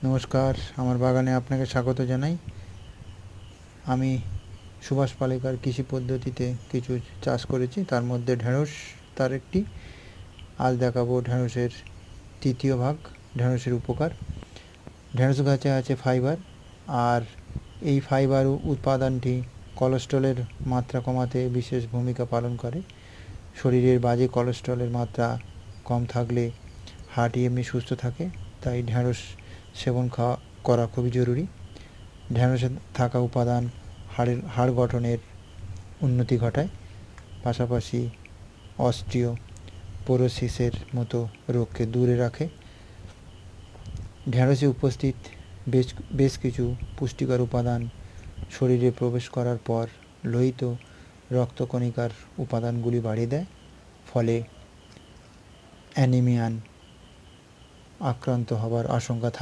নমস্কার, আমার বাগানে আপনাকে স্বাগত জানাই। আমি সুভাষ পালেকার কৃষি পদ্ধতিতে কিছু চাষ করেছি, তার মধ্যে ঢেঁড়স তার একটি। আজ দেখাবো ঢেঁড়সের তৃতীয় ভাগ, ঢেঁড়সের উপকার। ঢেঁড়স গাছে আছে ফাইবার, আর এই ফাইবার উৎপাদনটি কোলেস্টেরলের মাত্রা কমাতে বিশেষ ভূমিকা পালন করে। শরীরের বাজে কোলেস্টেরলের মাত্রা কম থাকলে হার্ট এমনি সুস্থ থাকে, তাই ঢেঁড়স সেবন করা খুবই জরুরি। ঢেঁড়সে থাকা উপাদান হাড় গঠনের উন্নতি ঘটায়, পাশাপাশি অস্টিওপোরোসিসের মতো রোগকে দূরে রাখে। ঢেঁড়সে উপস্থিত বেশ কিছু পুষ্টিকর উপাদান শরীরে প্রবেশ করার পর লোহিত রক্তকণিকার উপাদানগুলি বাড়িয়ে দেয়, ফলে অ্যানিমিয়ান আক্রান্ত হবার আশঙ্কা থাকে।